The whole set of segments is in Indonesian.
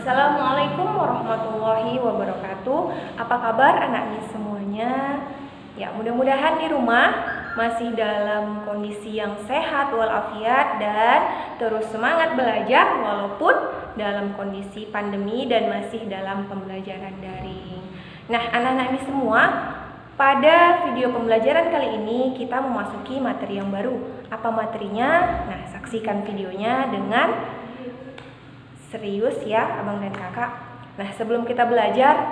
Assalamualaikum warahmatullahi wabarakatuh. Apa kabar anak mis semuanya? Ya, mudah-mudahan di rumah masih dalam kondisi yang sehat walafiat dan terus semangat belajar walaupun dalam kondisi pandemi dan masih dalam pembelajaran daring. Nah, anak-anak mis semua, pada video pembelajaran kali ini kita memasuki materi yang baru. Apa materinya? Nah, saksikan videonya dengan serius ya abang dan kakak. Nah, sebelum kita belajar,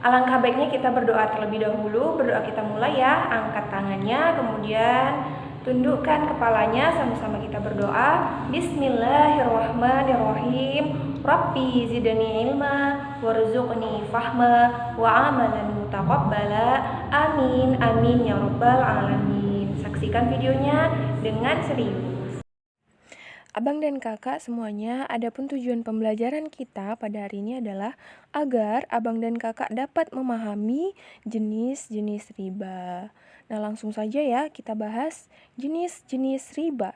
alangkah baiknya kita berdoa terlebih dahulu. Berdoa kita mulai ya. Angkat tangannya, kemudian tundukkan kepalanya, sama-sama kita berdoa. Bismillahirrahmanirrahim. Rabbi zidni ilma warzuqni fahma wa amalan mutaqabbala. Amin amin ya rabbal alamin. Saksikan videonya dengan serius. Abang dan kakak semuanya, adapun tujuan pembelajaran kita pada hari ini adalah agar abang dan kakak dapat memahami jenis-jenis riba. Nah, langsung saja ya kita bahas jenis-jenis riba.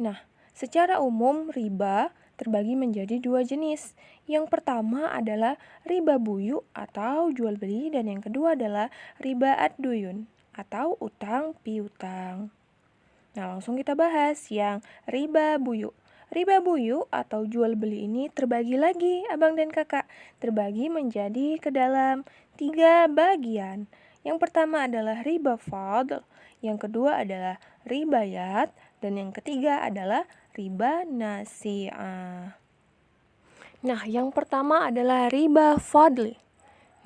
Nah, secara umum riba terbagi menjadi dua jenis. Yang pertama adalah riba buyu atau jual beli, dan yang kedua adalah riba ad-duyun atau utang piutang. Nah, langsung kita bahas yang riba buyu. Riba buyu atau jual beli ini terbagi lagi, abang dan kakak. Terbagi menjadi ke dalam 3 bagian. Yang pertama adalah riba fadl, yang kedua adalah ribayat, dan yang ketiga adalah riba nasi'ah. Nah, yang pertama adalah riba fadli.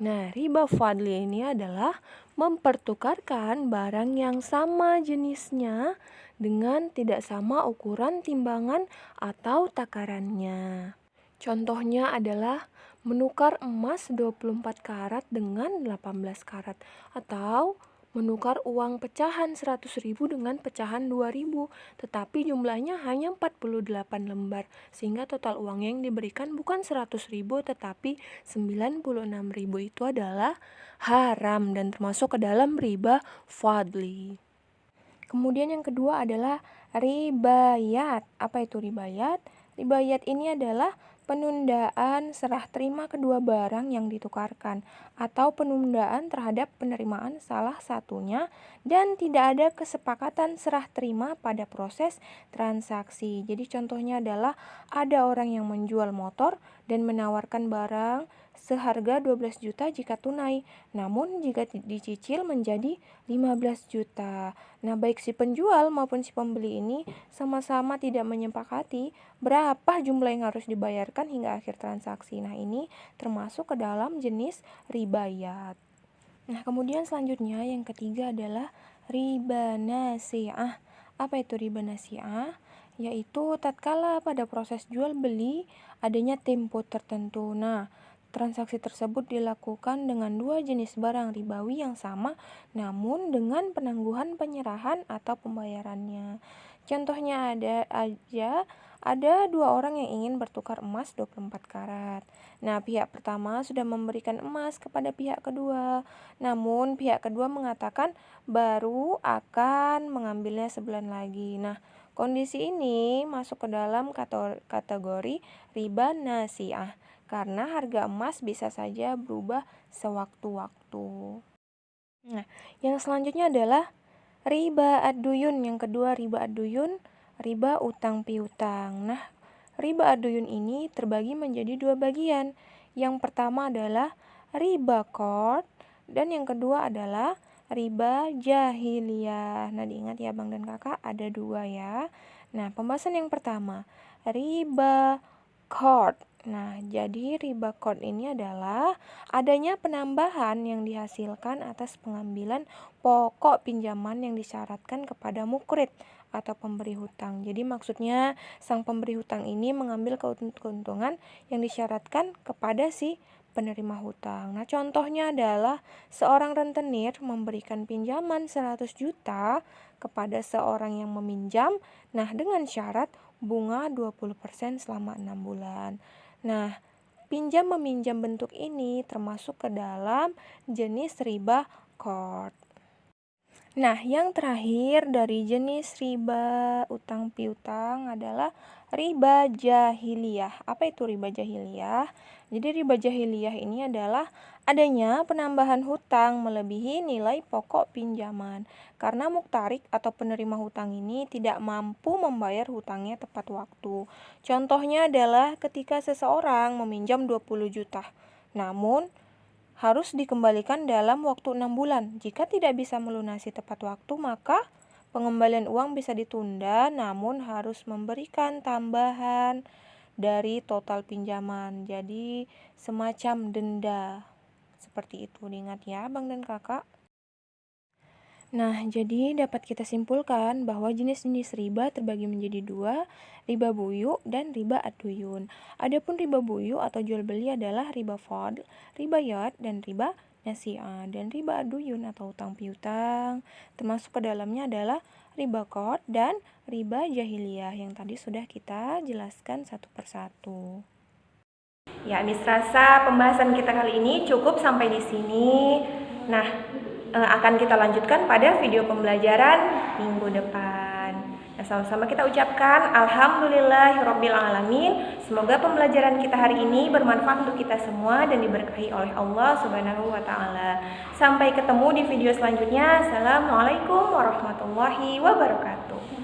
Nah, riba fadli ini adalah mempertukarkan barang yang sama jenisnya dengan tidak sama ukuran timbangan atau takarannya. Contohnya adalah menukar emas 24 karat dengan 18 karat, atau menukar uang pecahan 100.000 dengan pecahan 2.000, tetapi jumlahnya hanya 48 lembar, sehingga total uang yang diberikan bukan 100.000 tetapi 96.000. Itu adalah haram dan termasuk ke dalam riba fadli. Kemudian yang kedua adalah ribayat. Apa itu ribayat? Ribayat ini adalah penundaan serah terima kedua barang yang ditukarkan, atau penundaan terhadap penerimaan salah satunya dan tidak ada kesepakatan serah terima pada proses transaksi. Jadi contohnya adalah ada orang yang menjual motor dan menawarkan barang seharga 12 juta jika tunai, namun jika dicicil menjadi 15 juta. Nah, baik si penjual maupun si pembeli ini sama-sama tidak menyepakati berapa jumlah yang harus dibayarkan hingga akhir transaksi. Nah, ini termasuk ke dalam jenis ribayat. Nah, kemudian selanjutnya yang ketiga adalah riba nasi'ah. Apa itu riba nasi'ah? Yaitu tatkala pada proses jual beli adanya tempo tertentu. Nah, transaksi tersebut dilakukan dengan dua jenis barang ribawi yang sama, namun dengan penangguhan penyerahan atau pembayarannya. Contohnya ada dua orang yang ingin bertukar emas 24 karat. Nah, pihak pertama sudah memberikan emas kepada pihak kedua, namun pihak kedua mengatakan baru akan mengambilnya sebulan lagi. Nah, kondisi ini masuk ke dalam kategori riba nasi'ah, karena harga emas bisa saja berubah sewaktu-waktu. Nah, yang selanjutnya adalah riba ad-duyun. Yang kedua riba ad-duyun, riba utang piutang. Nah, riba ad-duyun ini terbagi menjadi dua bagian. Yang pertama adalah riba qard, dan yang kedua adalah riba jahiliyah. Nah, diingat ya bang dan kakak, ada dua ya. Nah, pembahasan yang pertama, riba qard. Nah, jadi riba qard ini adalah adanya penambahan yang dihasilkan atas pengambilan pokok pinjaman yang disyaratkan kepada mukrid atau pemberi hutang. Jadi maksudnya sang pemberi hutang ini mengambil keuntungan yang disyaratkan kepada si penerima hutang. Nah, contohnya adalah seorang rentenir memberikan pinjaman 100 juta kepada seorang yang meminjam, nah dengan syarat bunga 20% selama 6 bulan. Nah, pinjam meminjam bentuk ini termasuk ke dalam jenis riba qard. Nah, yang terakhir dari jenis riba utang piutang adalah riba jahiliyah. Apa itu riba jahiliyah? Jadi riba jahiliyah ini adalah adanya penambahan hutang melebihi nilai pokok pinjaman. Karena muktarik atau penerima hutang ini tidak mampu membayar hutangnya tepat waktu. Contohnya adalah ketika seseorang meminjam 20 juta. Namun, harus dikembalikan dalam waktu 6 bulan. Jika tidak bisa melunasi tepat waktu, maka pengembalian uang bisa ditunda, namun harus memberikan tambahan dari total pinjaman. Jadi semacam denda. Seperti itu, diingat ya Abang dan Kakak. Nah, jadi dapat kita simpulkan bahwa jenis-jenis riba terbagi menjadi dua, riba buyu dan riba ad-duyun. Adapun riba buyu atau jual beli adalah riba fadl, riba yad, dan riba nasi'ah. Dan riba ad-duyun atau utang piutang termasuk ke dalamnya adalah riba qard dan riba jahiliyah yang tadi sudah kita jelaskan satu persatu. Ya, Miss rasa pembahasan kita kali ini cukup sampai di sini. Nah, akan kita lanjutkan pada video pembelajaran minggu depan. Nah, sama-sama kita ucapkan alhamdulillahirobbilalamin. Semoga pembelajaran kita hari ini bermanfaat untuk kita semua dan diberkahi oleh Allah Subhanahu wa taala. Sampai ketemu di video selanjutnya. Assalamualaikum warahmatullahi wabarakatuh.